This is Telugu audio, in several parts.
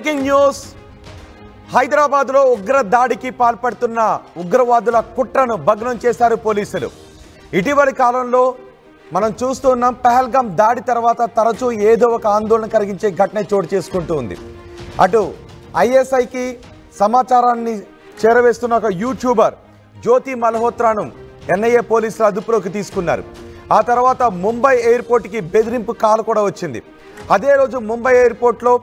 Breaking news. హైదరాబాద్లో ఉగ్ర దాడికి పాల్పడుతున్న ఉగ్రవాదుల కుట్రను భగ్నం చేశారు పోలీసులు. ఇటీవలి కాలంలో మనం చూస్తున్నాం, పహల్గామ్ దాడి తర్వాత తరచూ ఏదో ఒక ఆందోళన కలిగించే ఘటన చోటు చేసుకుంటూ ఉంది. అటు ఐఎస్ఐకి సమాచారాన్ని చేరవేస్తున్న ఒక యూట్యూబర్ జ్యోతి మల్హోత్రాను ఎన్ఐఏ పోలీసులు అదుపులోకి తీసుకున్నారు. ఆ తర్వాత ముంబై ఎయిర్పోర్ట్కి బెదిరింపు కాల్ కూడా వచ్చింది. అదే రోజు ముంబై ఎయిర్పోర్ట్లో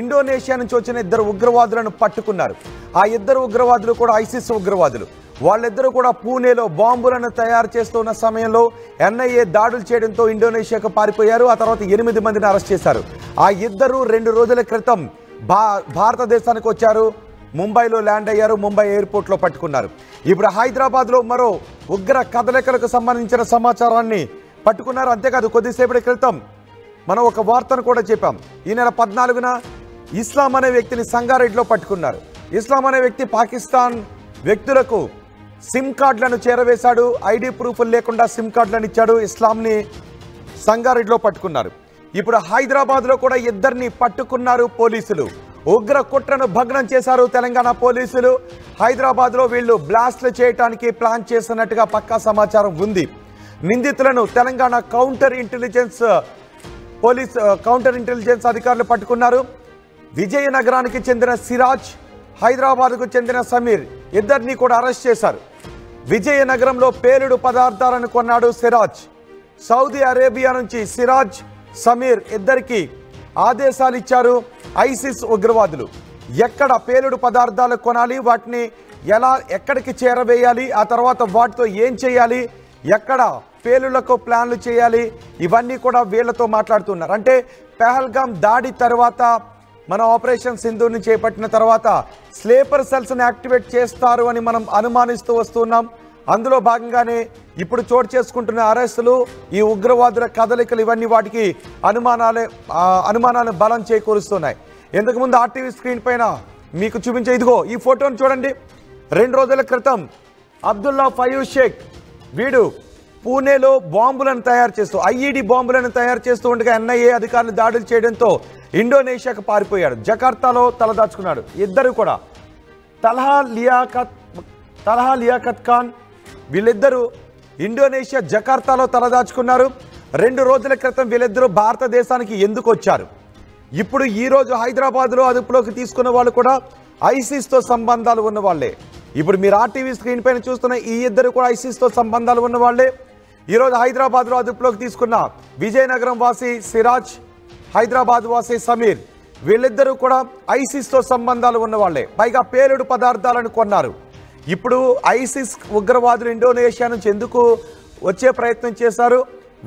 ఇండోనేషియా నుంచి వచ్చిన 2 ఉగ్రవాదులను పట్టుకున్నారు. ఆ 2 ఉగ్రవాదులు కూడా ఐసిస్ ఉగ్రవాదులు. వాళ్ళిద్దరూ కూడా పూణేలో బాంబులను తయారు చేస్తున్న సమయంలో ఎన్ఐఏ దాడులు చేయడంతో ఇండోనేషియాకు పారిపోయారు. ఆ తర్వాత 8 మందిని అరెస్ట్ చేశారు. ఆ ఇద్దరు 2 రోజుల క్రితం భారతదేశానికి వచ్చారు, ముంబైలో ల్యాండ్ అయ్యారు, ముంబై ఎయిర్పోర్ట్లో పట్టుకున్నారు. ఇప్పుడు హైదరాబాద్లో మరో ఉగ్ర కదలికలకు సంబంధించిన సమాచారాన్ని పట్టుకున్నారు. అంతేకాదు, కొద్దిసేపటి క్రితం మనం ఒక వార్తను కూడా చెప్పాం. ఈ నెల 14న ఇస్లాం అనే వ్యక్తిని సంగారెడ్డిలో పట్టుకున్నారు. ఇస్లాం అనే వ్యక్తి పాకిస్తాన్ వ్యక్తులకు సిమ్ కార్డులను చేరవేశాడు. ఐడి ప్రూఫ్లు లేకుండా సిమ్ కార్డులను ఇచ్చాడు. ఇస్లాంని సంగారెడ్డిలో పట్టుకున్నారు. ఇప్పుడు హైదరాబాద్లో కూడా 2 పట్టుకున్నారు పోలీసులు. ఉగ్ర కుట్రను భగ్నం చేశారు తెలంగాణ పోలీసులు. హైదరాబాద్లో వీళ్ళు బ్లాస్ట్లు చేయడానికి ప్లాన్ చేస్తున్నట్టుగా పక్కా సమాచారం ఉంది. నిందితులను తెలంగాణ కౌంటర్ ఇంటెలిజెన్స్ అధికారులు పట్టుకున్నారు. విజయనగరానికి చెందిన సిరాజ్, హైదరాబాద్కు చెందిన సమీర్, ఇద్దరిని కూడా అరెస్ట్ చేశారు. విజయనగరంలో పేలుడు పదార్థాలను కొన్నాడు సిరాజ్. సౌదీ అరేబియా నుంచి సిరాజ్, సమీర్ ఇద్దరికి ఆదేశాలు ఇచ్చారు ఐసిస్ ఉగ్రవాదులు. ఎక్కడ పేలుడు పదార్థాలు కొనాలి, వాటిని ఎక్కడికి చేరవేయాలి, ఆ తర్వాత వాటితో ఏం చేయాలి, ఎక్కడ పేలుళ్లకు ప్లాన్లు చేయాలి, ఇవన్నీ కూడా వీళ్లతో మాట్లాడుతున్నారు. అంటే పహల్గామ్ దాడి తర్వాత మన ఆపరేషన్ సింధూర్ని చేపట్టిన తర్వాత స్లీపర్ సెల్స్ని యాక్టివేట్ చేస్తారు అని మనం అనుమానిస్తూ వస్తున్నాం. అందులో భాగంగానే ఇప్పుడు చోటు చేసుకుంటున్న అరెస్టులు, ఈ ఉగ్రవాదుల కదలికలు, ఇవన్నీ వాటికి అనుమానాలను బలం చేకూరుస్తున్నాయి. ఇంతకుముందు ఆర్టీవీ స్క్రీన్ పైన మీకు చూపించే ఇదిగో ఈ ఫోటోను చూడండి. 2 రోజుల క్రితం అబ్దుల్లా ఫయూజ్ షేక్ వీడు పూణేలో బాంబులను తయారు చేస్తూ, ఐఈడి బాంబులను తయారు చేస్తూ ఉండగా ఎన్ఐఏ అధికారులు దాడులు చేయడంతో ఇండోనేషియాకు పారిపోయాడు. జకార్తాలో తలదాచుకున్నాడు. ఇద్దరు కూడా తల్హా లియాఖత్ ఖాన్, వీళ్ళిద్దరూ ఇండోనేషియా జకార్తాలో తలదాచుకున్నారు. 2 రోజుల క్రితం వీళ్ళిద్దరూ భారతదేశానికి ఎందుకు వచ్చారు? ఇప్పుడు ఈరోజు హైదరాబాద్లో అదుపులోకి తీసుకున్న వాళ్ళు కూడా ఐసిస్తో సంబంధాలు ఉన్న వాళ్ళే. ఇప్పుడు మీరు ఆర్టీవీ స్క్రీన్ పైన చూస్తున్న ఈ ఇద్దరు కూడా ఐసిస్తో సంబంధాలు ఉన్న వాళ్ళే. ఈరోజు హైదరాబాద్లో అదుపులోకి తీసుకున్న విజయనగరం వాసి సిరాజ్, హైదరాబాద్ వాసి సమీర్, వీళ్ళిద్దరూ కూడా ఐసిస్తో సంబంధాలు ఉన్న వాళ్ళే. పైగా పేలుడు పదార్థాలను కొన్నారు. ఇప్పుడు ఐసిస్ ఉగ్రవాదులు ఇండోనేషియా నుంచి ఎందుకు వచ్చే ప్రయత్నం చేశారు?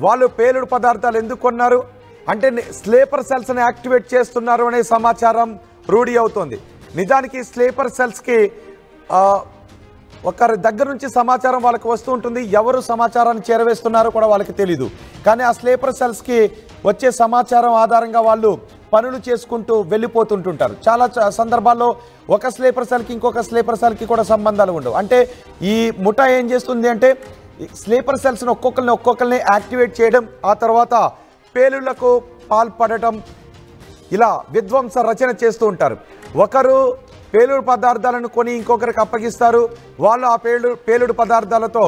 వాళ్ళు పేలుడు పదార్థాలు ఎందుకు కొన్నారు అంటే స్లీపర్ సెల్స్ని యాక్టివేట్ చేస్తున్నారు అనే సమాచారం రూఢి అవుతోంది. నిజానికి స్లీపర్ సెల్స్కి ఒకరి దగ్గర నుంచి సమాచారం వాళ్ళకి వస్తూ ఉంటుంది. ఎవరు సమాచారాన్ని చేరవేస్తున్నారో కూడా వాళ్ళకి తెలీదు. కానీ ఆ స్లీపర్ సెల్స్కి వచ్చే సమాచారం ఆధారంగా వాళ్ళు పనులు చేసుకుంటూ వెళ్ళిపోతుంటుంటారు. చాలా సందర్భాల్లో ఒక స్లీపర్ సెల్కి ఇంకొక స్లీపర్ సెల్కి కూడా సంబంధాలు ఉండవు. అంటే ఈ ముఠా ఏం చేస్తుంది అంటే స్లీపర్ సెల్స్ని ఒక్కొక్కరిని యాక్టివేట్ చేయడం, ఆ తర్వాత పేలుళ్లకు పాల్పడటం, ఇలా విధ్వంస రచన చేస్తూ ఉంటారు. ఒకరు పేలుడు పదార్థాలను కొని ఇంకొకరికి అప్పగిస్తారు. వాళ్ళు ఆ పేలుడు పదార్థాలతో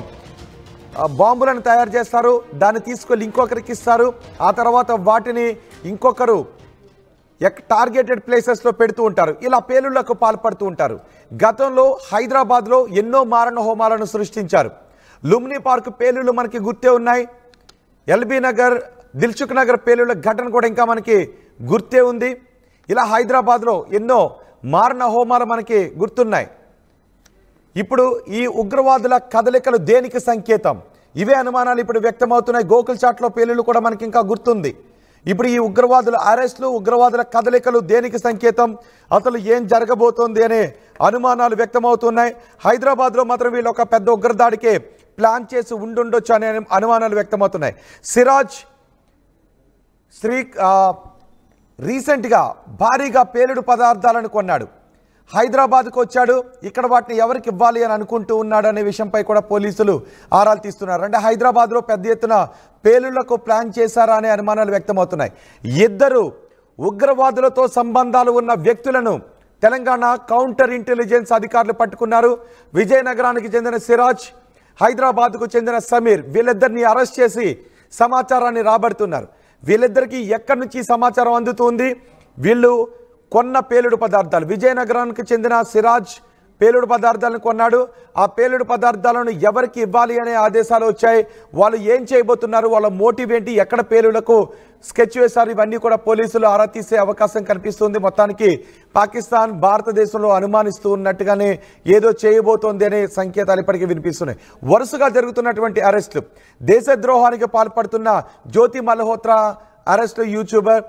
బాంబులను తయారు చేస్తారు. దాన్ని తీసుకెళ్ళి ఇంకొకరికి ఇస్తారు. ఆ తర్వాత వాటిని ఇంకొకరు టార్గెటెడ్ ప్లేసెస్లో పెడుతూ ఉంటారు. ఇలా పేలుళ్లకు పాల్పడుతూ ఉంటారు. గతంలో హైదరాబాద్లో ఎన్నో మారణ హోమాలను సృష్టించారు. లుంబిని పార్క్ పేలుళ్లు మనకి గుర్తే ఉన్నాయి. ఎల్బీ నగర్, దిల్సుఖ్ నగర్ పేలుళ్ల ఘటన కూడా ఇంకా మనకి గుర్తే ఉంది. ఇలా హైదరాబాద్లో ఎన్నో మారణ హోమాలు మనకి గుర్తున్నాయి. ఇప్పుడు ఈ ఉగ్రవాదుల కదలికలు దేనికి సంకేతం? ఇవే అనుమానాలు ఇప్పుడు వ్యక్తమవుతున్నాయి. గోకుల్ చాట్లో పేలుళ్లు కూడా మనకి ఇంకా గుర్తుంది. ఇప్పుడు ఈ ఉగ్రవాదుల అరెస్టులు, ఉగ్రవాదుల కదలికలు దేనికి సంకేతం? అసలు ఏం జరగబోతోంది అనే అనుమానాలు వ్యక్తమవుతున్నాయి. హైదరాబాద్లో మాత్రం వీళ్ళు ఒక పెద్ద ఉగ్రదాడికే ప్లాన్ చేసి ఉండుండొచ్చు అనే అనుమానాలు వ్యక్తమవుతున్నాయి. సిరాజ్ రీసెంట్గా భారీగా పేలుడు పదార్థాలను కొన్నాడు. హైదరాబాద్కు వచ్చాడు. ఇక్కడ వాటిని ఎవరికి ఇవ్వాలి అని అనుకుంటూ ఉన్నాడు అనే విషయంపై కూడా పోలీసులు ఆరాలు తీస్తున్నారు. అంటే హైదరాబాద్లో పెద్ద ఎత్తున పేలుళ్లకు ప్లాన్ చేశారా అనే అనుమానాలు వ్యక్తమవుతున్నాయి. 2 ఉగ్రవాదులతో సంబంధాలు ఉన్న వ్యక్తులను తెలంగాణ కౌంటర్ ఇంటెలిజెన్స్ అధికారులు పట్టుకున్నారు. విజయనగరానికి చెందిన సిరాజ్, హైదరాబాద్కు చెందిన సమీర్, వీళ్ళిద్దరిని అరెస్ట్ చేసి సమాచారాన్ని రాబడుతున్నారు. వీళ్ళిద్దరికీ ఎక్కడి నుంచి సమాచారం అందుతుంది? వీళ్ళు కొన్న పేలుడు పదార్థాలు, విజయనగరానికి చెందిన సిరాజ్ పేలుడు పదార్థాలను కొన్నాడు. ఆ పేలుడు పదార్థాలను ఎవరికి ఇవ్వాలి అనే ఆదేశాలు వచ్చాయి. వాళ్ళు ఏం చేయబోతున్నారు, వాళ్ళ మోటివ్ ఏంటి, ఎక్కడ పేలుళ్లకు స్కెచ్ వేశారు, ఇవన్నీ కూడా పోలీసులు ఆరా తీసే అవకాశం కనిపిస్తుంది. మొత్తానికి పాకిస్తాన్ భారతదేశంలో అనుమానిస్తూ ఉన్నట్టుగానే ఏదో చేయబోతోంది అనే సంకేతాలు ఇప్పటికీ వినిపిస్తున్నాయి. వరుసగా జరుగుతున్నటువంటి అరెస్టులు, దేశద్రోహానికి పాల్పడుతున్న జ్యోతి మల్హోత్రా అరెస్టు, యూట్యూబర్,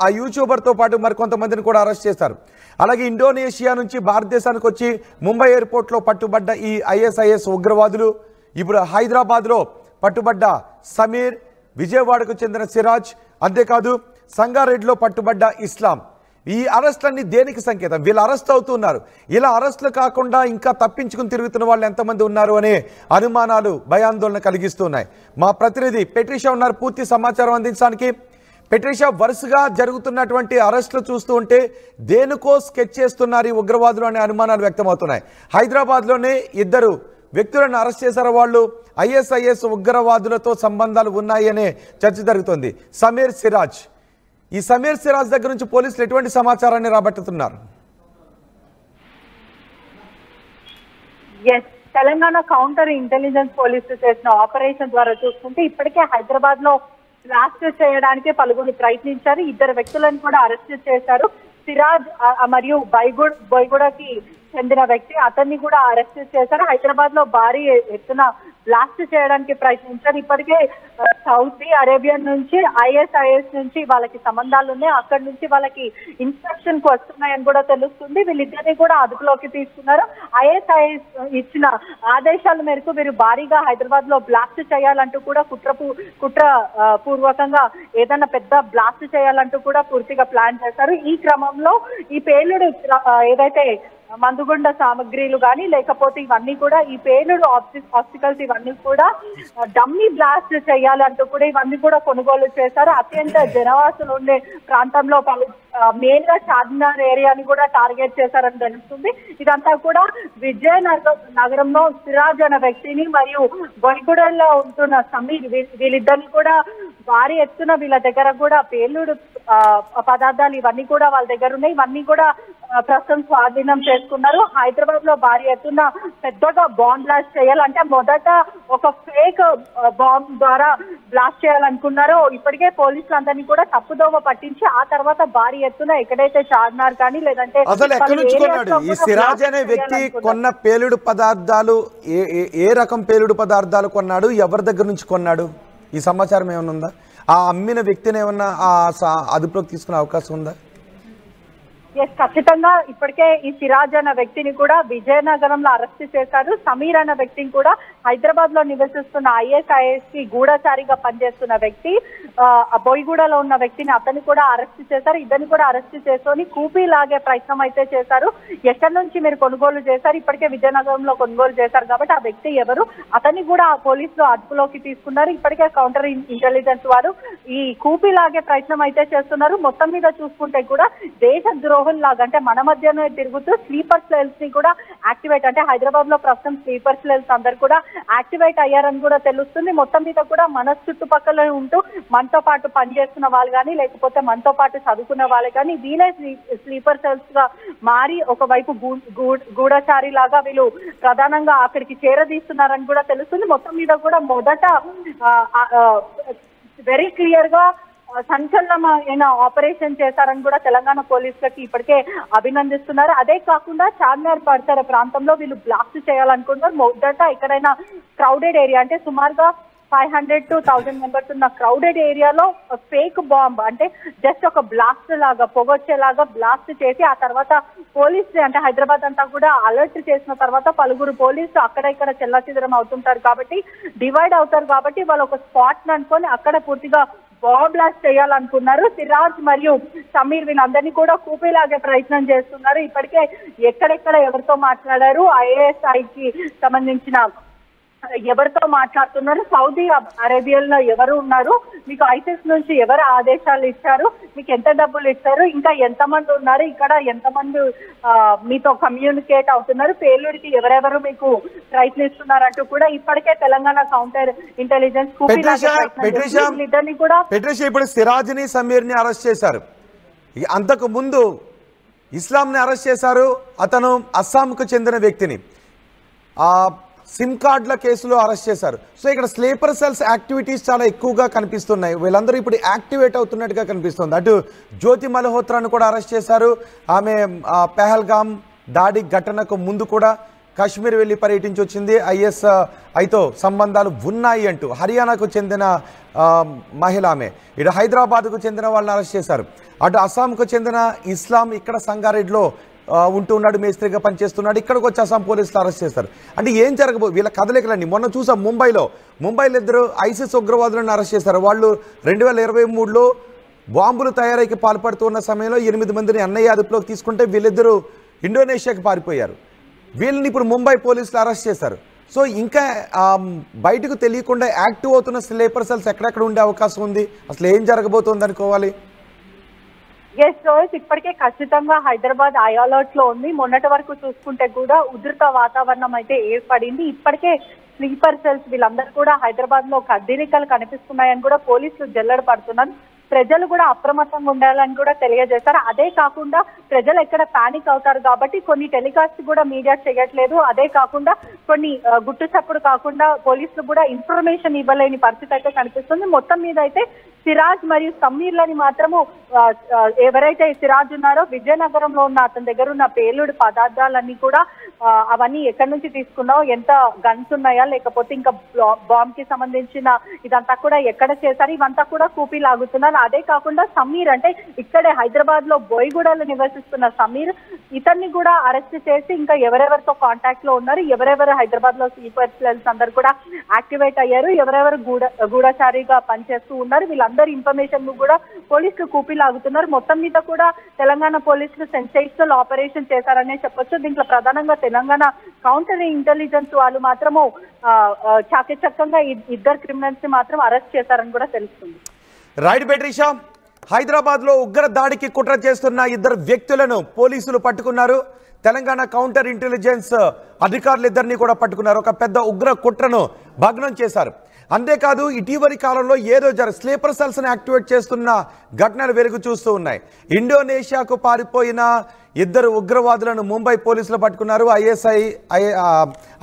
ఆ యూట్యూబర్తో పాటు మరికొంతమందిని కూడా అరెస్ట్ చేశారు. అలాగే ఇండోనేషియా నుంచి భారతదేశానికి వచ్చి ముంబై ఎయిర్పోర్ట్లో పట్టుబడ్డ ఈ ఐఎస్ఐఎస్ ఉగ్రవాదులు, ఇప్పుడు హైదరాబాద్లో పట్టుబడ్డ సమీర్, విజయవాడకు చెందిన సిరాజ్, అంతేకాదు సంగారెడ్డిలో పట్టుబడ్డ ఇస్లాం. ఈ అరెస్టులన్నీ దేనికి సంకేతం? వీళ్ళు అరెస్ట్ అవుతున్నారు. ఇలా అరెస్టులు కాకుండా ఇంకా తప్పించుకుని తిరుగుతున్న వాళ్ళు ఎంతమంది ఉన్నారు అనే అనుమానాలు, భయాందోళన కలిగిస్తున్నాయి. మా ప్రతినిధి పెట్రిషా ఉన్నారు పూర్తి సమాచారం అందించడానికి. పెట్రిషా, వరుసగా జరుగుతున్నటువంటి అరెస్టులు చూస్తూ ఉంటే దేనికో స్కెచ్ చేస్తున్నారు ఈ ఉగ్రవాదులు అనే అనుమానాలు వ్యక్తమవుతున్నాయి. హైదరాబాద్లోనే ఇద్దరు వ్యక్తులను అరెస్ట్ చేశారు. వాళ్ళు ఐఎస్ఐఎస్ ఉగ్రవాదులతో సంబంధాలు ఉన్నాయి అనే చర్చ జరుగుతుంది. సమీర్, సిరాజ్, ఈ సమీర్, సిరాజ్ దగ్గర నుంచి పోలీసులు ఎటువంటి సమాచారాన్ని రాబట్టుతున్నారు? తెలంగాణ కౌంటర్ ఇంటెలిజెన్స్ పోలీసులు చేసిన ఆపరేషన్ ద్వారా చూసుకుంటే ఇప్పటికే హైదరాబాద్ లో బ్లాస్ట్ చేయడానికి పలువురు ప్రయత్నించారు. ఇద్దరు వ్యక్తులను కూడా అరెస్ట్ చేశారు. సిరాజ్ మరియు బైగూడకి చెందిన వ్యక్తి, అతన్ని కూడా అరెస్ట్ చేశారు. హైదరాబాద్ లో భారీ ఎత్తున బ్లాస్ట్ చేయడానికి ప్రయత్నించారు. ఇప్పటికే సౌదీ అరేబియా నుంచి, ఐఎస్ఐఎస్ నుంచి వాళ్ళకి సంబంధాలు ఉన్నాయి. అక్కడి నుంచి వాళ్ళకి ఇన్స్ట్రక్షన్ కు వస్తున్నాయని కూడా తెలుస్తుంది. వీళ్ళిద్దరిని కూడా అదుపులోకి తీసుకున్నారు. ఐఎస్ఐఎస్ ఇచ్చిన ఆదేశాల మేరకు వీరు భారీగా హైదరాబాద్ లో బ్లాస్ట్ చేయాలంటూ కూడా కుట్ర పూర్వకంగా ఏదైనా పెద్ద బ్లాస్ట్ చేయాలంటూ కూడా పూర్తిగా ప్లాన్ చేశారు. ఈ క్రమంలో ఈ పేలుడు ఏదైతే మందుగుండ సామగ్రిలు కానీ లేకపోతే ఇవన్నీ కూడా ఈ పేలుడు ఆబ్స్టికల్స్ ఇవన్నీ కూడా డమ్మీ బ్లాస్ట్ చేయాలంటూ కూడా ఇవన్నీ కూడా కొనుగోలు చేశారు. అత్యంత జనవాసులు ఉండే ప్రాంతంలో మెయిన్ గా చార్మినార్ ఏరియాని కూడా టార్గెట్ చేశారని తెలుస్తుంది. ఇదంతా కూడా విజయనగరంలో సిరాజ్ అనే వ్యక్తిని మరియు బొయిగూడలో ఉంటున్న సమీర్, వీళ్ళిద్దరిని కూడా భారీ ఎత్తున వీళ్ళ దగ్గర కూడా పేలుడు పదార్థాలు ఇవన్నీ కూడా వాళ్ళ దగ్గర ఉన్నాయి. ఇవన్నీ కూడా ప్రస్తుతం స్వాధీనం చేసుకున్నారు. హైదరాబాద్ లో భారీ ఎత్తున పెద్దగా బాంబ్ బ్లాస్ట్ చేయాలంటే మొదట ఒక ఫేక్ బాంబ్ ద్వారా బ్లాస్ట్ చేయాలనుకున్నారో ఇప్పటికే పోలీసులు అందరినీ కూడా తప్పుదోవ పట్టించి ఆ తర్వాత భారీ ఎత్తున ఎక్కడైతే చార్మినార్ కానీ లేదంటే అసలు ఎక్కడి నుంచి కొన్నాడు ఈ సిరాజ్ అనే వ్యక్తి? కొన్న పేలుడు పదార్థాలు ఏ రకం పేలుడు పదార్థాలు కొన్నాడు, ఎవరి దగ్గర నుంచి కొన్నాడు, ఈ సమాచారం ఏమైనా ఉందా? ఆ అమ్మిన వ్యక్తిని ఏమన్నా అదుపులోకి తీసుకునే అవకాశం ఉందా? ఖచ్చితంగా ఇప్పటికే ఈ సిరాజ్ అన్న వ్యక్తిని కూడా విజయనగరంలో అరెస్ట్ చేశారు. సమీర్ అన్న వ్యక్తిని కూడా హైదరాబాద్ లో నివసిస్తున్న ఐఎస్ఐఎస్ కి గూఢచారిగా పనిచేస్తున్న వ్యక్తి, బొయిగూడలో ఉన్న వ్యక్తిని అతన్ని కూడా అరెస్ట్ చేశారు. ఇద్దరిని కూడా అరెస్ట్ చేసుకొని కూపీ లాగే ప్రయత్నం అయితే చేశారు. ఎక్కడి నుంచి మీరు కొనుగోలు చేశారు, ఇప్పటికే విజయనగరంలో కొనుగోలు చేశారు కాబట్టి ఆ వ్యక్తి ఎవరు, అతన్ని కూడా పోలీసులు అదుపులోకి తీసుకున్నారు. ఇప్పటికే కౌంటర్ ఇంటెలిజెన్స్ వారు ఈ కూపీ లాగే ప్రయత్నం అయితే చేస్తున్నారు. మొత్తం మీద చూసుకుంటే కూడా దేశద్రోహం లాగా అంటే మన మధ్యనే తిరుగుతూ స్లీపర్ సెల్స్ ని కూడా యాక్టివేట్, అంటే హైదరాబాద్ లో ప్రస్తుతం స్లీపర్ సెల్స్ అందరు కూడా యాక్టివేట్ అయ్యారని కూడా తెలుస్తుంది. మొత్తం మీద కూడా మన చుట్టుపక్కల ఉంటూ మనతో పాటు పనిచేస్తున్న వాళ్ళు కానీ లేకపోతే మనతో పాటు చదువుకున్న వాళ్ళు కానీ వీళ్ళే స్లీపర్ సెల్స్ గా మారి ఒకవైపు గూఢచారి లాగా వీళ్ళు ప్రధానంగా అక్కడికి చేరదీస్తున్నారని కూడా తెలుస్తుంది. మొత్తం మీద కూడా మొదట వెరీ క్లియర్ గా సంచలనమైన ఆపరేషన్ చేశారని కూడా తెలంగాణ పోలీసులకి ఇప్పటికే అభినందిస్తున్నారు. అదే కాకుండా చార్మినార్ పరిసర ప్రాంతంలో వీళ్ళు బ్లాస్ట్ చేయాలనుకుంటున్నారు. మొదట ఎక్కడైనా క్రౌడెడ్ ఏరియా అంటే సుమారుగా 500 to 1000 మెంబర్స్ ఉన్న క్రౌడెడ్ ఏరియాలో ఫేక్ బాంబ్ అంటే జస్ట్ ఒక బ్లాస్ట్ లాగా పొగొచ్చేలాగా బ్లాస్ట్ చేసి ఆ తర్వాత పోలీసు అంటే హైదరాబాద్ అంతా కూడా అలర్ట్ చేసిన తర్వాత పలువురు పోలీసులు అక్కడ ఇక్కడ చెల్లాచెదరం అవుతుంటారు కాబట్టి డివైడ్ అవుతారు కాబట్టి వాళ్ళు ఒక స్పాట్ అనుకొని అక్కడ పూర్తిగా బాంబ్ బ్లాస్ట్ చేయాలనుకున్నారు. సిరాజ్ మరియు సమీర్ వీళ్ళందరినీ కూడా కూపీలాగే ప్రయత్నం చేస్తున్నారు. ఇప్పటికే ఎక్కడెక్కడ ఎవరితో మాట్లాడారు, ఐఏఎస్ఐకి సంబంధించిన ఎవరితో మాట్లాడుతున్నారు, సౌదీ అరేబియాలో ఎవరు ఉన్నారు, మీకు ఐసిస్ నుంచి ఎవరు ఆదేశాలు ఇచ్చారు, మీకు ఎంత డబ్బులు ఇచ్చారు, ఇంకా ఎంతమంది ఉన్నారు, ఇక్కడ ఎంతమంది మీతో కమ్యూనికేట్ అవుతున్నారు, పేలుడికి ఎవరెవరు మీకు ప్రయత్నిస్తున్నారంటూ కూడా ఇప్పటికే తెలంగాణ కౌంటర్ ఇంటెలిజెన్స్ కూడా ఇప్పుడు సిరాజ్ ని సమీర్ ని అరెస్ట్ చేశారు. అంతకు ముందు ఇస్లాంని అరెస్ట్ చేశారు. అతను అస్సాంకు చెందిన వ్యక్తిని సిమ్ కార్డుల కేసులో అరెస్ట్ చేశారు. సో ఇక్కడ స్లీపర్ సెల్స్ యాక్టివిటీస్ చాలా ఎక్కువగా కనిపిస్తున్నాయి. వీళ్ళందరూ ఇప్పుడు యాక్టివేట్ అవుతున్నట్టుగా కనిపిస్తుంది. అటు జ్యోతి మల్హోత్రాను కూడా అరెస్ట్ చేశారు. ఆమె పెహల్గాం దాడి ఘటనకు ముందు కూడా కాశ్మీర్ వెళ్ళి పర్యటించి వచ్చింది. ఐఎస్ఐతో సంబంధాలు ఉన్నాయి అంటూ హర్యానాకు చెందిన మహిళ ఆమె. ఇటు హైదరాబాద్కు చెందిన వాళ్ళని అరెస్ట్ చేశారు. అటు అస్సాంకు చెందిన ఇస్లాం ఇక్కడ సంగారెడ్డిలో ఉంటున్నాడు, మేస్త్రిగా పనిచేస్తున్నాడు. ఇక్కడికి వచ్చి అస్సాం పోలీసులు అరెస్ట్ చేస్తారు. అంటే ఏం జరగబో వీళ్ళ కదలికలండి. మొన్న చూసాం ముంబైలో ఇద్దరు ఐసిస్ ఉగ్రవాదులను అరెస్ట్ చేశారు. వాళ్ళు 2023లో బాంబులు తయారీకి పాల్పడుతున్న సమయంలో 8 మందిని ఎన్ఐఏ అదుపులోకి తీసుకుంటే వీళ్ళిద్దరూ ఇండోనేషియాకి పారిపోయారు. వీళ్ళని ఇప్పుడు ముంబై పోలీసులు అరెస్ట్ చేశారు. సో ఇంకా బయటకు తెలియకుండా యాక్టివ్ అవుతున్న స్లీపర్ సెల్స్ ఎక్కడెక్కడ ఉండే అవకాశం ఉంది? అసలు ఏం జరగబోతోంది అనుకోవాలి? ఇప్పటికే ఖచ్చితంగా హైదరాబాద్ హై అలర్ట్ లో ఉంది. మొన్నటి వరకు చూసుకుంటే కూడా ఉధృత వాతావరణం అయితే ఏర్పడింది. ఇప్పటికే స్లీపర్ సెల్స్ వీళ్ళందరూ కూడా హైదరాబాద్ లో కదలికలు కనిపిస్తున్నాయని కూడా పోలీసులు జల్లెడ పడుతున్నారు. ప్రజలు కూడా అప్రమత్తంగా ఉండాలని కూడా తెలియజేశారు. అదే కాకుండా ప్రజలు ఎక్కడ పానిక్ అవుతారు కాబట్టి కొన్ని టెలికాస్ట్ కూడా మీడియా చేయట్లేదు. అదే కాకుండా కొన్ని గుట్టు చప్పుడు కాకుండా పోలీసులు కూడా ఇన్ఫర్మేషన్ ఇవ్వలేని పరిస్థితి అయితే కనిపిస్తుంది. మొత్తం మీద అయితే సిరాజ్ మరియు సమీర్లని మాత్రము ఎవరైతే సిరాజ్ ఉన్నారో విజయనగరంలో ఉన్న అతని దగ్గర ఉన్న పేలుడు పదార్థాలన్నీ కూడా అవన్నీ ఎక్కడి నుంచి తీసుకున్నావు, ఎంత గన్స్ ఉన్నాయా, లేకపోతే ఇంకా బాంబ్ కి సంబంధించిన ఇదంతా కూడా ఎక్కడ చేశారు, ఇవంతా కూడా కూపీ లాగుతున్నారు. అదే కాకుండా సమీర్ అంటే ఇక్కడే హైదరాబాద్ లో బోయిగూడలో నివసిస్తున్న సమీర్, ఇతన్ని కూడా అరెస్ట్ చేసి ఇంకా ఎవరెవరితో కాంటాక్ట్ లో ఉన్నారు, ఎవరెవరు హైదరాబాద్ లో స్లీపర్ సెల్స్ అందరు కూడా యాక్టివేట్ అయ్యారు, ఎవరెవరు గూఢచారిగా పనిచేస్తూ ఉన్నారు, వీళ్ళందరి ఇన్ఫర్మేషన్ కూడా పోలీసులు కూపీ లాగుతున్నారు. మొత్తం మీద కూడా తెలంగాణ పోలీసులు సెన్సేషనల్ ఆపరేషన్ చేశారనే చెప్పొచ్చు. దీంట్లో ప్రధానంగా తెలంగాణ కౌంటర్ ఇంటెలిజెన్స్ వాళ్ళు మాత్రము చాకచక్యంగా ఇద్దరు క్రిమినల్స్ ని మాత్రం అరెస్ట్ చేశారని కూడా తెలుస్తుంది. రైట్ బెట్రీషా, హైదరాబాద్లో ఉగ్ర దాడికి కుట్ర చేస్తున్న 2 వ్యక్తులను పోలీసులు పట్టుకున్నారు. తెలంగాణ కౌంటర్ ఇంటెలిజెన్స్ అధికారులు ఇద్దరిని కూడా పట్టుకున్నారు. ఒక పెద్ద ఉగ్ర కుట్రను భగ్నం చేశారు. అంతేకాదు ఇటీవలి కాలంలో ఏదో స్లీపర్ సెల్స్ని యాక్టివేట్ చేస్తున్న ఘటనలు వెలుగు చూస్తూ ఉన్నాయి. ఇండోనేషియాకు పారిపోయిన 2 ఉగ్రవాదులను ముంబై పోలీసులు పట్టుకున్నారు.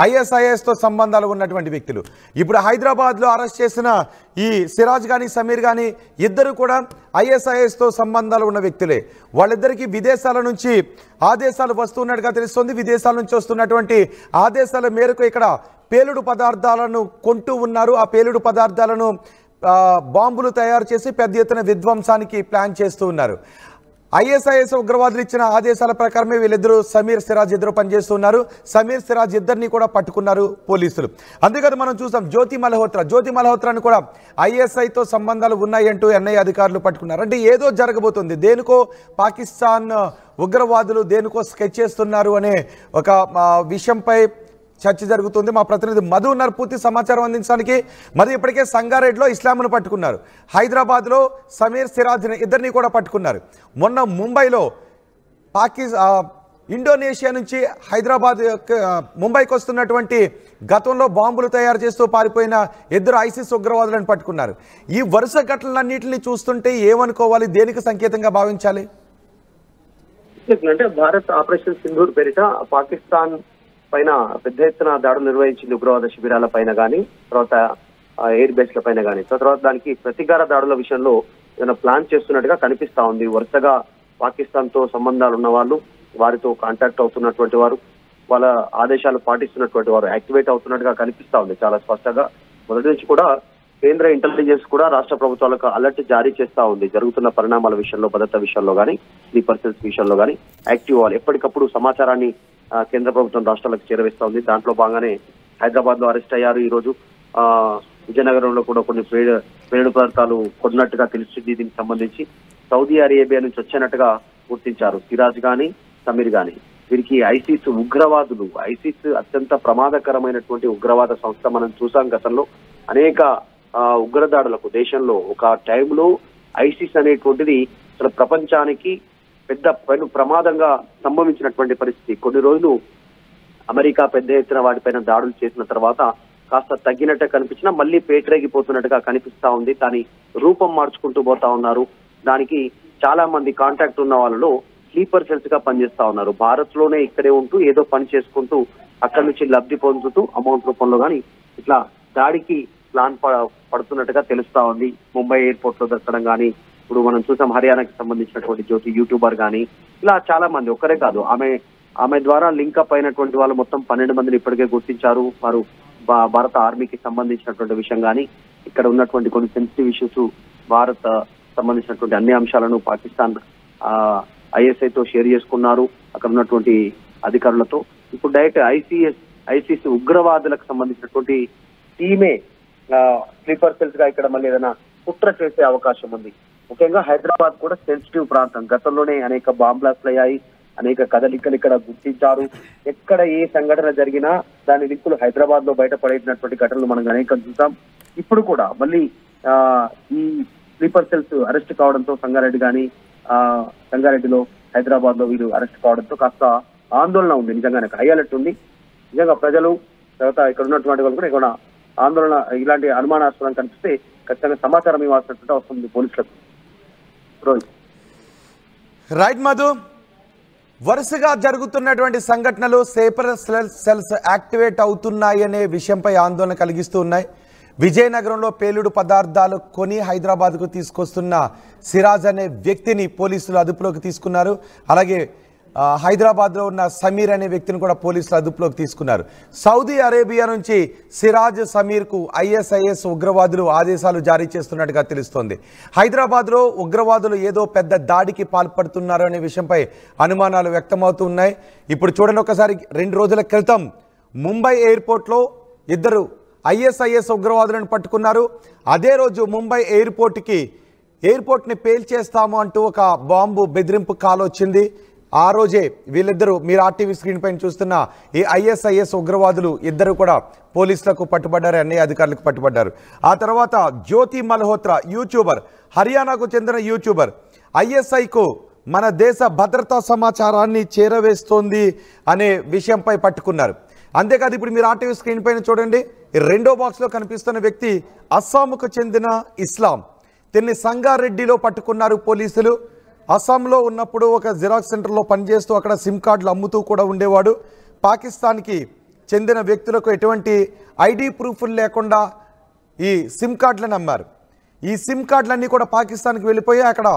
ఐఎస్ఐఎస్తో సంబంధాలు ఉన్నటువంటి వ్యక్తులు. ఇప్పుడు హైదరాబాద్లో అరెస్ట్ చేసిన ఈ సిరాజ్ కానీ సమీర్ కానీ ఇద్దరు కూడా ఐఎస్ఐఎస్తో సంబంధాలు ఉన్న వ్యక్తులే. వాళ్ళిద్దరికీ విదేశాల నుంచి ఆదేశాలు వస్తున్నట్టుగా తెలుస్తుంది. విదేశాల నుంచి వస్తున్నటువంటి ఆదేశాల మేరకు ఇక్కడ పేలుడు పదార్థాలను కొంటూ ఉన్నారు. ఆ పేలుడు పదార్థాలను బాంబులు తయారు చేసి పెద్ద ఎత్తున విధ్వంసానికి ప్లాన్ చేస్తూ ఉన్నారు. ఐఎస్ఐఎస్ ఉగ్రవాదులు ఇచ్చిన ఆదేశాల ప్రకారమే వీళ్ళిద్దరూ సమీర్ సిరాజ్ ఇద్దరు పనిచేస్తున్నారు. సమీర్ సిరాజ్ ఇద్దరిని కూడా పట్టుకున్నారు పోలీసులు. అందుకని మనం చూసాం జ్యోతి మల్హోత్రాను కూడా ఐఎస్ఐతో సంబంధాలు ఉన్నాయంటూ ఎన్ఐఏ అధికారులు పట్టుకున్నారు. అంటే ఏదో జరగబోతుంది, దేనికో పాకిస్తాన్ ఉగ్రవాదులు దేనికో స్కెచ్ చేస్తున్నారు అనే ఒక విషయంపై చర్చ జరుగుతుంది. మా ప్రతినిధి మధు ఉన్నారు పూర్తి సమాచారం అందించడానికి. మధు, ఇప్పటికే సంగారెడ్డిలో ఇస్లాంను పట్టుకున్నారు, హైదరాబాద్లో సమీర్ సిరాజ్ ఇద్దరిని కూడా పట్టుకున్నారు. మొన్న ముంబైలో ఇండోనేషియా నుంచి ముంబైకి వస్తున్నటువంటి గతంలో బాంబులు తయారు చేస్తూ పారిపోయిన 2 ఐసిస్ ఉగ్రవాదులను పట్టుకున్నారు. ఈ వరుస ఘటనలన్నింటినీ చూస్తుంటే ఏమనుకోవాలి, దేనికి సంకేతంగా భావించాలి? అంటే భారత్ ఆపరేషన్ సింధూర్ పేరిట పాకిస్తాన్ పైన పెద్ద ఎత్తున దాడులు నిర్వహించింది. ఉగ్రవాద శిబిరాల పైన కానీ, తర్వాత ఎయిర్ బేస్ల పైన కానీ. తర్వాత దానికి ప్రతీకార దాడుల విషయంలో ఏదైనా ప్లాన్ చేస్తున్నట్టుగా కనిపిస్తా ఉంది. వరుసగా పాకిస్తాన్ తో సంబంధాలు ఉన్న వాళ్ళు, వారితో కాంటాక్ట్ అవుతున్నటువంటి వారు, వాళ్ళ ఆదేశాలు పాటిస్తున్నటువంటి వారు యాక్టివేట్ అవుతున్నట్టుగా కనిపిస్తా ఉంది చాలా స్పష్టంగా. మొదటి నుంచి కూడా కేంద్ర ఇంటెలిజెన్స్ కూడా రాష్ట్ర ప్రభుత్వాలకు అలర్ట్ జారీ చేస్తా ఉంది. జరుగుతున్న పరిణామాల విషయంలో, భద్రత విషయంలో కానీ, స్లీపర్ సెల్స్ విషయంలో కానీ యాక్టివ్ అవ్వాలి. ఎప్పటికప్పుడు సమాచారాన్ని కేంద్ర ప్రభుత్వం రాష్ట్రాలకు చేరవేస్తా ఉంది. దాంట్లో భాగంగానే హైదరాబాద్ లో అరెస్ట్ అయ్యారు. ఈ రోజు విజయనగరంలో కూడా కొన్ని పేలుడు పదార్థాలు కొన్నట్టుగా తెలుస్తుంది. దీనికి సంబంధించి సౌదీ అరేబియా నుంచి వచ్చినట్టుగా గుర్తించారు సిరాజ్ గాని, సమీర్ గాని. వీరికి ఐసిస్ ఉగ్రవాదులు. ఐసిస్ అత్యంత ప్రమాదకరమైనటువంటి ఉగ్రవాద సంస్థ. మనం చూసాం గతంలో అనేక ఉగ్రదాడులకు దేశంలో ఒక టైంలో ఐసిస్ అనేటువంటిది అసలు ప్రపంచానికి పెను ప్రమాదంగా సంభవించినటువంటి పరిస్థితి. కొన్ని రోజులు అమెరికా పెద్ద ఎత్తున వాటిపైన దాడులు చేసిన తర్వాత కాస్త తగ్గినట్టే కనిపించినా మళ్ళీ పేటరేగిపోతున్నట్టుగా కనిపిస్తా ఉంది. దాని రూపం మార్చుకుంటూ పోతా ఉన్నారు. దానికి చాలా మంది కాంటాక్ట్ ఉన్న వాళ్ళలో స్లీపర్ సెల్స్ గా పనిచేస్తా ఉన్నారు. భారత్ లోనే ఇక్కడే ఉంటూ ఏదో పని చేసుకుంటూ అక్కడి నుంచి లబ్ధి పొందుతూ అమౌంట్ రూపంలో కానీ ఇట్లా దాడికి ప్లాన్ పడుతున్నట్టుగా తెలుస్తా ఉంది. ముంబై ఎయిర్పోర్ట్ లో దొరకడం కానీ, ఇప్పుడు మనం చూసాం హర్యానాకి సంబంధించినటువంటి జ్యోతి యూట్యూబర్ కానీ, ఇలా చాలా మంది, ఒక్కరే కాదు, ఆమె ద్వారా లింకప్ అయినటువంటి వాళ్ళు మొత్తం 12 మందిని ఇప్పటికే గుర్తించారు. వారు భారత ఆర్మీకి సంబంధించినటువంటి విషయం కానీ, ఇక్కడ ఉన్నటువంటి కొన్ని సెన్సిటివ్ ఇష్యూస్, భారత్ సంబంధించినటువంటి అన్ని అంశాలను పాకిస్తాన్ ఐఎస్ఐతో షేర్ చేసుకున్నారు అక్కడ ఉన్నటువంటి అధికారులతో. ఇప్పుడు డైరెక్ట్ ఐసిస్ ఉగ్రవాదులకు సంబంధించినటువంటి టీమే స్లీపర్ సెల్స్ గా ఇక్కడ మళ్ళీ ఏదైనా కుట్ర చేసే అవకాశం ఉంది. ముఖ్యంగా హైదరాబాద్ కూడా సెన్సిటివ్ ప్రాంతం. గతంలోనే అనేక బాంబ్ బ్లాస్ట్లు అయ్యాయి, అనేక కదలికలు ఇక్కడ గుర్తించారు. ఎక్కడ ఏ సంఘటన జరిగినా దాని లింకులు హైదరాబాద్ లో బయటపడేటటువంటి ఘటనలు మనం అనేకం చూసాం. ఇప్పుడు కూడా మళ్ళీ ఈ స్లీపర్ సెల్స్ అరెస్ట్ కావడంతో సంగారెడ్డిలో హైదరాబాద్ లో వీళ్ళు అరెస్ట్ కావడంతో కాస్త ఆందోళన ఉంది. నిజంగానే హై అలర్ట్ ఉంది. నిజంగా ప్రజలు తర్వాత ఇక్కడ ఉన్నటువంటి వాళ్ళు కూడా ఇక్కడ ఆందోళన, ఇలాంటి అనుమానాస్పదం కనిపిస్తే ఖచ్చితంగా సమాచారం ఇవ్వాల్సినట్టు వస్తుంది పోలీసులకు. రైట్ మధు, వరుసగా జరుగుతున్నటువంటి సంఘటనలు స్లీపర్ సెల్స్ యాక్టివేట్ అవుతున్నాయి అనే విషయంపై ఆందోళన కలిగిస్తూ ఉన్నాయి. విజయనగరంలో పేలుడు పదార్థాలు కొని హైదరాబాద్కు తీసుకొస్తున్న సిరాజ్ అనే వ్యక్తిని పోలీసులు అదుపులోకి తీసుకున్నారు. అలాగే హైదరాబాద్లో ఉన్న సమీర్ అనే వ్యక్తిని కూడా పోలీసులు అదుపులోకి తీసుకున్నారు. సౌదీ అరేబియా నుంచి సిరాజ్ సమీర్కు ఐఎస్ఐఎస్ ఉగ్రవాదులు ఆదేశాలు జారీ చేస్తున్నట్టుగా తెలుస్తోంది. హైదరాబాద్లో ఉగ్రవాదులు ఏదో పెద్ద దాడికి పాల్పడుతున్నారు అనే విషయంపై అనుమానాలు వ్యక్తమవుతున్నాయి. ఇప్పుడు చూడండి, ఒకసారి 2 రోజుల క్రితం ముంబై ఎయిర్పోర్ట్లో 2 ఐఎస్ఐఎస్ ఉగ్రవాదులను పట్టుకున్నారు. అదే రోజు ముంబై ఎయిర్పోర్ట్ని పేల్చేస్తాము అంటూ ఒక బాంబు బెదిరింపు కాల్ వచ్చింది. ఆ రోజే వీళ్ళిద్దరూ, మీరు ఆర్టీవీ స్క్రీన్ పైన చూస్తున్న ఈ ఐఎస్ఐఎస్ ఉగ్రవాదులు ఇద్దరు కూడా పోలీసులకు పట్టుబడ్డారు, అన్ని అధికారులకు పట్టుబడ్డారు. ఆ తర్వాత జ్యోతి మల్హోత్రా యూట్యూబర్, హర్యానాకు చెందిన యూట్యూబర్, ఐఎస్ఐకు మన దేశ భద్రతా సమాచారాన్ని చేరవేస్తోంది అనే విషయంపై పట్టుకున్నారు. అంతేకాదు, ఇప్పుడు మీరు ఆర్టీవీ స్క్రీన్ పైన చూడండి, ఈ 2వ బాక్స్లో కనిపిస్తున్న వ్యక్తి అస్సాంకు చెందిన ఇస్లాం. దీన్ని సంగారెడ్డిలో పట్టుకున్నారు పోలీసులు. అస్సాంలో ఉన్నప్పుడు ఒక జిరాక్స్ సెంటర్లో పనిచేస్తూ అక్కడ సిమ్ కార్డులు అమ్ముతూ కూడా ఉండేవాడు. పాకిస్తాన్కి చెందిన వ్యక్తులకు ఎటువంటి ఐడి ప్రూఫ్లు లేకుండా ఈ సిమ్ కార్డులను అమ్మారు. ఈ సిమ్ కార్డులన్నీ కూడా పాకిస్తాన్కి వెళ్ళిపోయి అక్కడ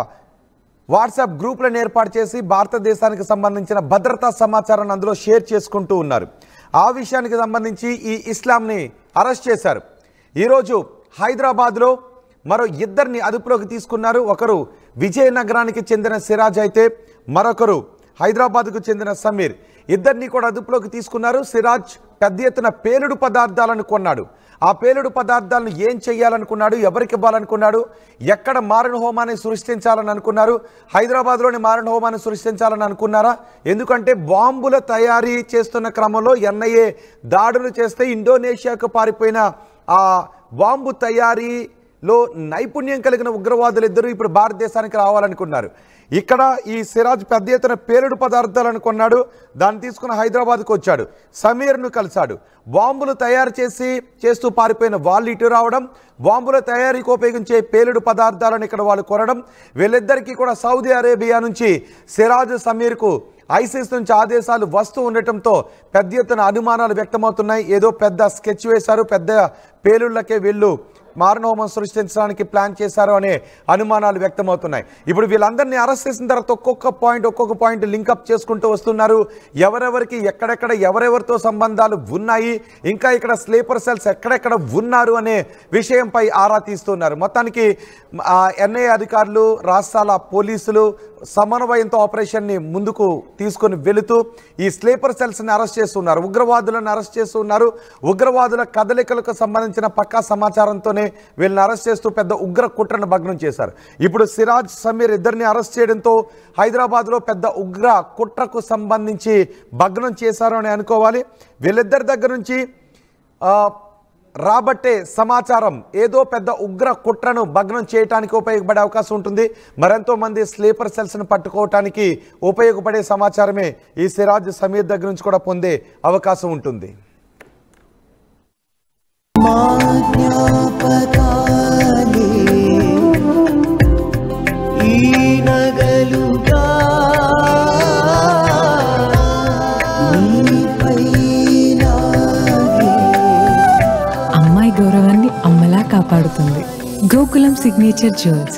వాట్సాప్ గ్రూపులను ఏర్పాటు చేసి భారతదేశానికి సంబంధించిన భద్రతా సమాచారాన్ని అందులో షేర్ చేసుకుంటూ ఉన్నారు. ఆ విషయానికి సంబంధించి ఈ ఇస్లాంని అరెస్ట్ చేశారు. ఈరోజు హైదరాబాద్లో మరో 2 అదుపులోకి తీసుకున్నారు. ఒకరు విజయనగరానికి చెందిన సిరాజ్ అయితే మరొకరు హైదరాబాద్కు చెందిన సమీర్. 2 కూడా అదుపులోకి తీసుకున్నారు. సిరాజ్ పెద్ద ఎత్తున పేలుడు పదార్థాలను కొన్నాడు. ఆ పేలుడు పదార్థాలను ఏం చేయాలనుకున్నాడు, ఎవరికి ఇవ్వాలనుకున్నాడు, ఎక్కడ మారణ హోమాన్ని సృష్టించాలని అనుకున్నారు, హైదరాబాద్లోని మారణ హోమాన్ని సృష్టించాలని అనుకున్నారా? ఎందుకంటే బాంబుల తయారీ చేస్తున్న క్రమంలో ఎన్ఐఏ దాడులు చేస్తే ఇండోనేషియాకు పారిపోయిన ఆ బాంబు తయారీలో నైపుణ్యం కలిగిన ఉగ్రవాదులు ఇద్దరు ఇప్పుడు భారతదేశానికి రావాలనుకున్నారు. ఇక్కడ ఈ సిరాజ్ పెద్ద ఎత్తున పేలుడు పదార్థాలను కొన్నాడు. దాన్ని తీసుకుని హైదరాబాద్కు వచ్చాడు. సమీర్ను కలిశాడు. బాంబులు తయారు చేస్తూ పారిపోయిన వాళ్ళు ఇటు రావడం, బాంబుల తయారీకి ఉపయోగించే పేలుడు పదార్థాలను ఇక్కడ వాళ్ళు కొనడం, వీళ్ళిద్దరికీ కూడా సౌదీ అరేబియా నుంచి సిరాజ్ సమీర్కు ఐసిస్ నుంచి ఆదేశాలు వస్తూ ఉండటంతో పెద్ద ఎత్తున అనుమానాలు వ్యక్తమవుతున్నాయి. ఏదో పెద్ద స్కెచ్ వేశారు, పెద్ద పేలుళ్లకే వీళ్ళు మారణహోమం సృష్టించడానికి ప్లాన్ చేశారు అనే అనుమానాలు వ్యక్తమవుతున్నాయి. ఇప్పుడు వీళ్ళందరినీ అరెస్ట్ చేసిన తర్వాత ఒక్కొక్క పాయింట్ లింకప్ చేసుకుంటూ వస్తున్నారు. ఎవరెవరికి ఎక్కడెక్కడ ఎవరెవరితో సంబంధాలు ఉన్నాయి, ఇంకా ఇక్కడ స్లీపర్ సెల్స్ ఎక్కడెక్కడ ఉన్నారు అనే విషయంపై ఆరా తీస్తున్నారు. మొత్తానికి ఎన్ఐఏ అధికారులు, రాష్ట్రాల పోలీసులు సమన్వయంతో ఆపరేషన్ని ముందుకు తీసుకుని వెళుతూ ఈ స్లీపర్ సెల్స్ని అరెస్ట్ చేస్తున్నారు, ఉగ్రవాదులను అరెస్ట్ చేస్తున్నారు. ఉగ్రవాదుల కదలికలకు సంబంధించిన పక్కా సమాచారంతోనే వీళ్ళని అరెస్ట్ చేస్తూ పెద్ద ఉగ్ర కుట్రను భగ్నం చేశారు. ఇప్పుడు సిరాజ్ సమీర్ ఇద్దరిని అరెస్ట్ చేయడంతో హైదరాబాద్లో పెద్ద ఉగ్ర కుట్రకు సంబంధించి భగ్నం చేశారు అని అనుకోవాలి. వీళ్ళిద్దరి దగ్గర నుంచి రాబట్టే సమాచారం ఏదో పెద్ద ఉగ్ర కుట్రను భగ్నం చేయడానికి ఉపయోగపడే అవకాశం ఉంటుంది. మరెంతో మంది స్లీపర్ సెల్స్ను పట్టుకోవటానికి ఉపయోగపడే సమాచారమే ఈ సిరాజ్ సమీర్ దగ్గర నుంచి కూడా పొందే అవకాశం ఉంటుంది. అమ్మాయి గౌరవాన్ని అమ్మలా కాపాడుతుంది. Gokulam signature jewels.